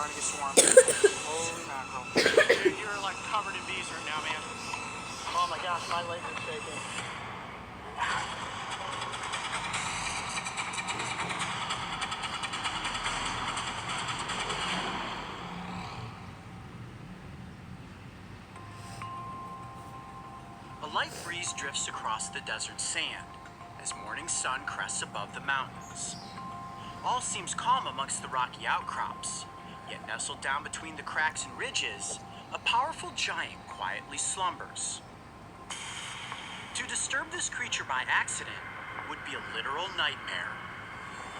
starting to get swarmed. Holy mackerel. Dude, you're like covered in bees right now, man. Oh my gosh, my legs are shaking. A light breeze drifts across the desert sand as morning sun crests above the mountains. All seems calm amongst the rocky outcrops, yet nestled down between the cracks and ridges, a powerful giant quietly slumbers. To disturb this creature by accident would be a literal nightmare.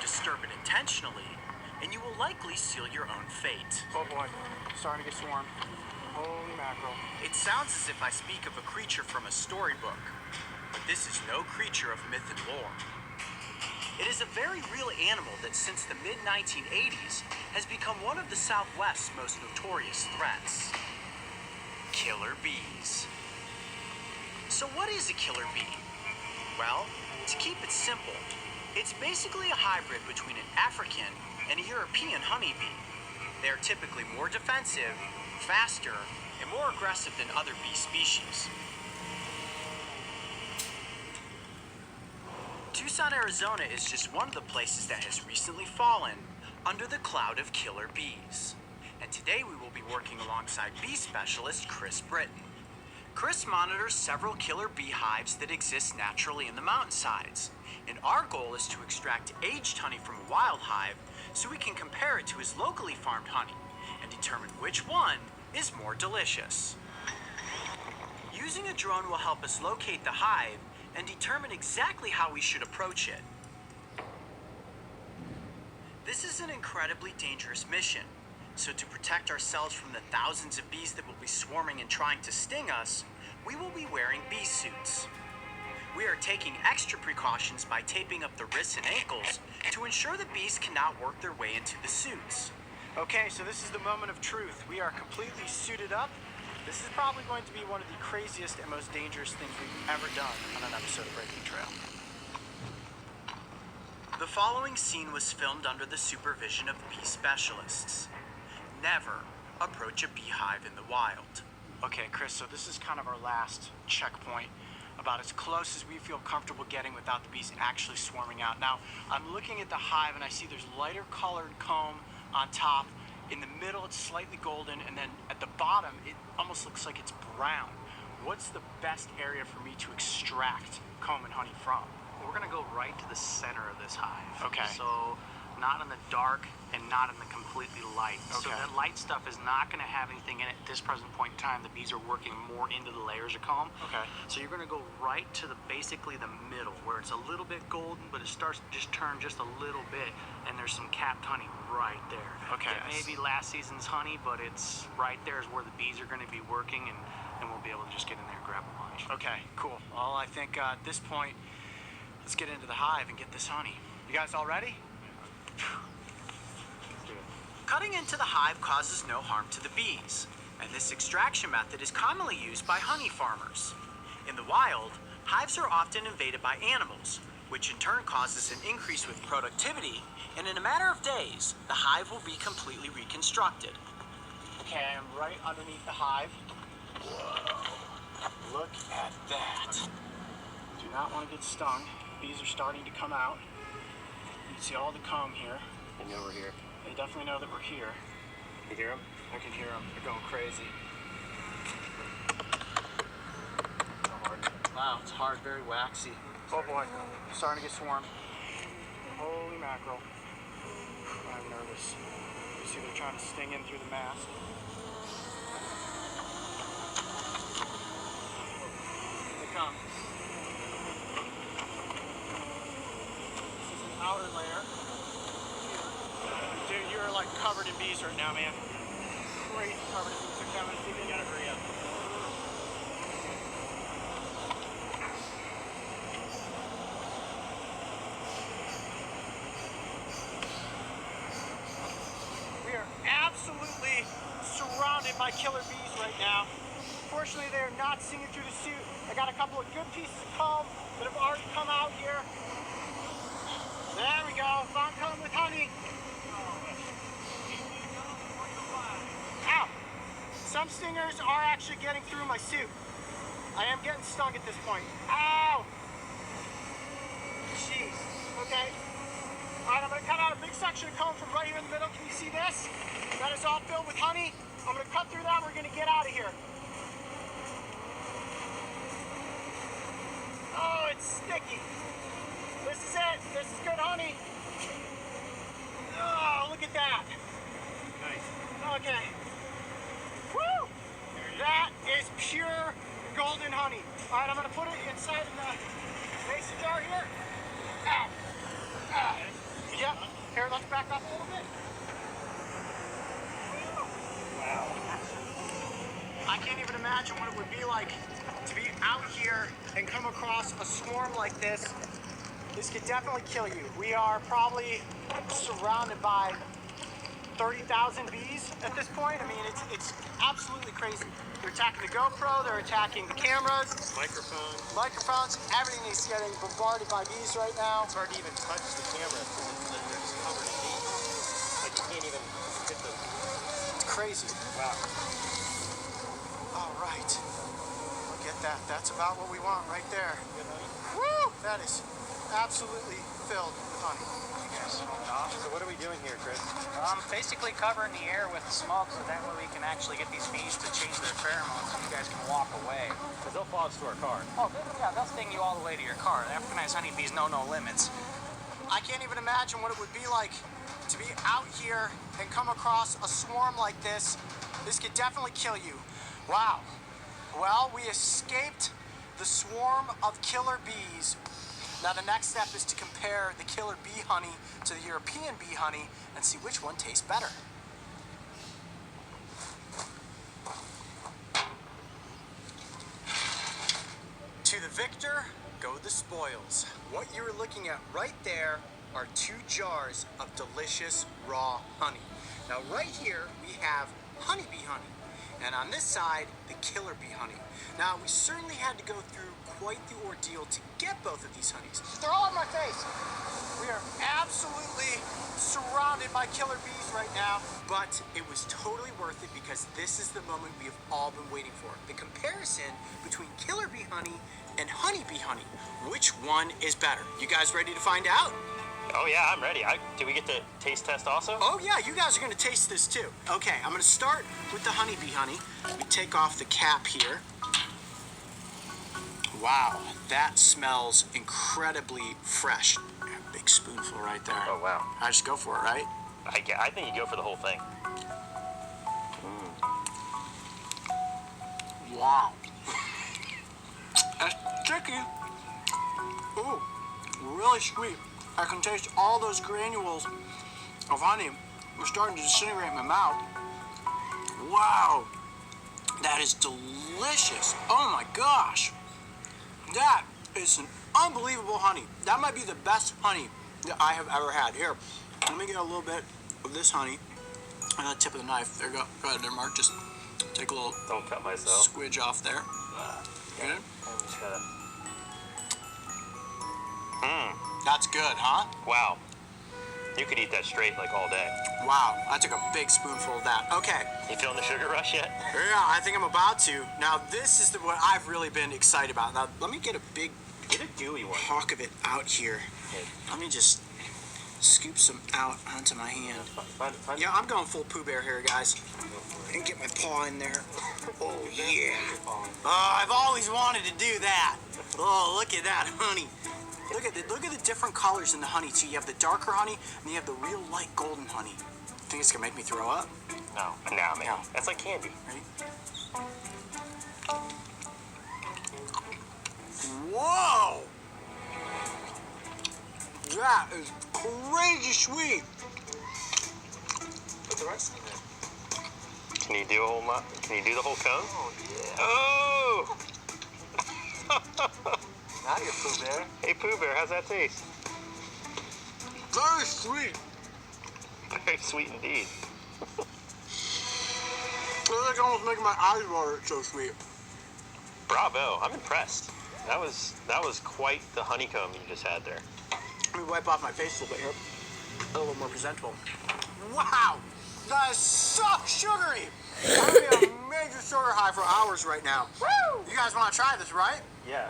Disturb it intentionally, and you will likely seal your own fate. Oh boy, starting to get swarmed. Holy mackerel. It sounds as if I speak of a creature from a storybook, but this is no creature of myth and lore. It is a very real animal that since the mid-1980s has become one of the Southwest's most notorious threats. Killer bees. So what is a killer bee? Well, to keep it simple, it's basically a hybrid between an African and a European honeybee. They are typically more defensive, faster, and more aggressive than other bee species. Tucson, Arizona is just one of the places that has recently fallen under the cloud of killer bees. And today we will be working alongside bee specialist Chris Britton. Chris monitors several killer bee hives that exist naturally in the mountainsides. And our goal is to extract aged honey from a wild hive so we can compare it to his locally farmed honey and determine which one is more delicious. Using a drone will help us locate the hive and determine exactly how we should approach it. This is an incredibly dangerous mission, so to protect ourselves from the thousands of bees that will be swarming and trying to sting us, we will be wearing bee suits. We are taking extra precautions by taping up the wrists and ankles to ensure the bees cannot work their way into the suits. Okay, so this is the moment of truth. We are completely suited up. This is probably going to be one of the craziest and most dangerous things we've ever done on an episode of Breaking Trail. The following scene was filmed under the supervision of bee specialists. Never approach a beehive in the wild. Okay, Chris, so this is kind of our last checkpoint, about as close as we feel comfortable getting without the bees actually swarming out. Now, I'm looking at the hive and I see there's lighter colored comb on top. In the middle, it's slightly golden, and then at the bottom, it almost looks like it's brown. What's the best area for me to extract comb and honey from? We're gonna go right to the center of this hive. Okay. So not in the dark and not in the completely light. Okay. So that light stuff is not gonna have anything in it at this present point in time. The bees are working more into the layers of comb. Okay. So you're gonna go right to basically the middle where it's a little bit golden, but it starts to just turn just a little bit, and there's some capped honey right there. Okay. It may be last season's honey, but it's right there is where the bees are gonna be working, and we'll be able to just get in there and grab a bunch. Okay, cool. Well, I think at this point, let's get into the hive and get this honey. You guys all ready? Cutting into the hive causes no harm to the bees, and this extraction method is commonly used by honey farmers. In the wild, hives are often invaded by animals, which in turn causes an increase with productivity, and in a matter of days, the hive will be completely reconstructed. Okay, I'm right underneath the hive. Whoa, look at that. Do not want to get stung. Bees are starting to come out. You can see all the comb here. I know we're here. They definitely know that we're here. You hear them? I can hear them. They're going crazy. Wow, it's hard, very waxy. Oh boy, starting to get swarmed. Holy mackerel. I'm nervous. You see they're trying to sting in through the mask. Here they come. This is an outer layer. Dude, you're like covered in bees right now, man. Crazy covered in bees. Okay, I'm gonna see if you gotta hurry up. We are absolutely surrounded by killer bees right now. Fortunately, they are not stinging through the suit. I got a couple of good pieces of comb that have already come out here. There we go. Found comb with honey. some stingers are actually getting through my suit. I am getting stung at this point. Ow! Jeez. Okay. All right, I'm gonna cut out a big section of comb from right here in the middle. Can you see this? That is all filled with honey. I'm gonna cut through that. We're gonna get out of here. Oh, it's sticky. This is it. This is good honey. Oh, look at that. Nice. Okay. Woo! That is pure golden honey. All right, I'm gonna put it inside of the mason jar here. Ow. Yep. Here, let's back up a little bit. Wow. I can't even imagine what it would be like to be out here and come across a swarm like this. This could definitely kill you. We are probably surrounded by 30,000 bees at this point. I mean, it's absolutely crazy. They're attacking the GoPro, they're attacking the cameras, microphones, everything is getting bombarded by bees right now. It's hard to even touch the camera because they're just covered in bees. Like you can't even hit them. It's crazy. Wow. All right. Look at that. That's about what we want right there. Good honey? Woo! That is absolutely filled with honey. So what are we doing here, Chris? Basically covering the air with smoke so that way we can actually get these bees to change their pheromones so you guys can walk away. Because they'll follow us to our car. Oh, yeah, they'll sting you all the way to your car. The Africanized honeybees know no limits. I can't even imagine what it would be like to be out here and come across a swarm like this. This could definitely kill you. Wow. Well, we escaped the swarm of killer bees. Now the next step is to compare the killer bee honey to the European bee honey and see which one tastes better. To the victor go the spoils. What you're looking at right there are 2 jars of delicious raw honey. Now right here we have honeybee honey, and on this side the killer bee honey. Now we certainly had to go through quite the ordeal to get both of these honeys. They're all on my face. We are absolutely surrounded by killer bees right now, but it was totally worth it because this is the moment we have all been waiting for. The comparison between killer bee honey and honeybee honey. Which one is better? You guys ready to find out? Oh yeah, I'm ready. Do we get to taste test also? Oh yeah, you guys are gonna taste this too. Okay, I'm gonna start with the honeybee honey. We take off the cap here. Wow, that smells incredibly fresh. Big spoonful right there. Oh wow. I just go for it, right? I think you go for the whole thing. Wow. That's sticky. Ooh, really sweet. I can taste all those granules of honey. They're starting to disintegrate in my mouth. Wow, that is delicious. Oh my gosh. That is an unbelievable honey. That might be the best honey that I have ever had. Here, let me get a little bit of this honey on the tip of the knife. There you go. Go ahead there, Mark. Just take a little Don't cut myself. squidge off there. Good? That's good, huh? Wow. You could eat that straight like all day. Wow, I took a big spoonful of that. Okay, You feeling the sugar rush yet? yeah, I think I'm about to. Now, this is what I've really been excited about. Now, let me get a big Get a gooey one. hawk of it out here. Let me just scoop some out onto my hand. Fun. Yeah, I'm going full Pooh Bear here, guys. And get my paw in there. Oh, yeah. Oh, I've always wanted to do that. Oh, look at that honey. Look at the different colors in the honey, too. You have the darker honey, and you have the real light golden honey. Think it's gonna make me throw up? No, man. No. That's like candy. Ready? Whoa! That is crazy sweet. Put the rest in there. Can you do a whole lot? Can you do the whole cone? Oh, yeah. Oh! Now you're Pooh Bear. Hey Pooh Bear, how's that taste? Very sweet. Very sweet indeed. It's like almost making my eyes water. It's so sweet. Bravo! I'm impressed. That was quite the honeycomb you just had there. Let me wipe off my face a little bit here. A little more presentable. Wow! That is so sugary! That would be a major high for hours right now. Woo! You guys want to try this, right? Yeah.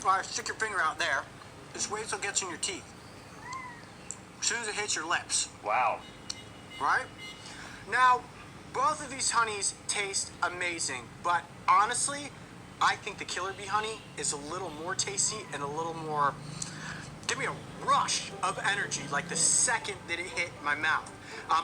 All right, stick your finger out there. Just wait till it gets in your teeth. As soon as it hits your lips, Wow. right? Now, both of these honeys taste amazing, but honestly, I think the Killerbee honey is a little more tasty and a little more, give me a rush of energy like the second that it hit my mouth.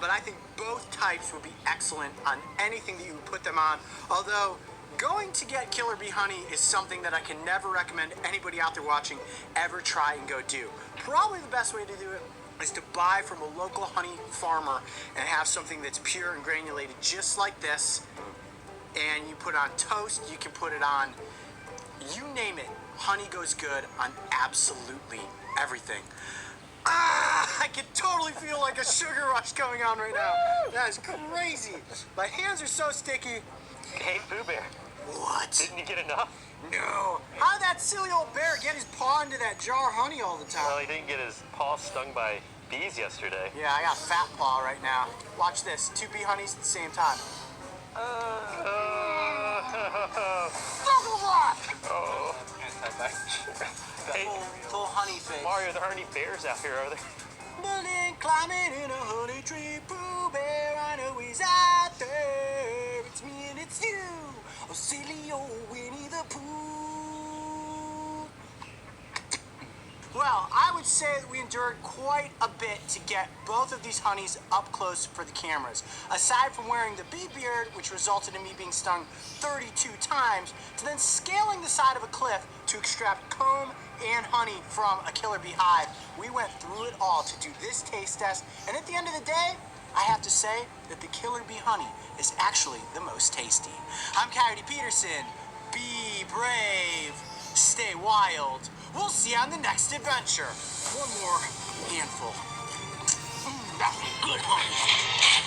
But I think both types would be excellent on anything that you would put them on. Although, going to get Killerbee honey is something that I can never recommend anybody out there watching ever try and go do. Probably the best way to do it is to buy from a local honey farmer and have something that's pure and granulated just like this. And you put it on toast, you can put it on, you name it. Honey goes good on absolutely everything. I can totally feel like a sugar rush coming on right now. That is crazy. My hands are so sticky. Hey, Pooh Bear. What? Didn't you get enough? No. How did that silly old bear get his paw into that jar of honey all the time? Well, he didn't get his paw stung by bees yesterday. Yeah, I got fat paw right now. Watch this. 2 bee honeys at the same time. Oh. Hey, Full honey face. Mario, there aren't any bears out here, are there? Building, climbing in a honey tree, Pooh Bear, I know he's out there. It's me and it's you, oh silly old Winnie the Pooh. Well, I would say that we endured quite a bit to get both of these honeys up close for the cameras. Aside from wearing the bee beard, which resulted in me being stung 32 times, to then scaling the side of a cliff to extract comb and honey from a Killerbee hive, we went through it all to do this taste test, and at the end of the day, I have to say that the Killerbee honey is actually the most tasty. I'm Coyote Peterson. Be brave. Stay wild. We'll see you on the next adventure. One more handful. That's good honey.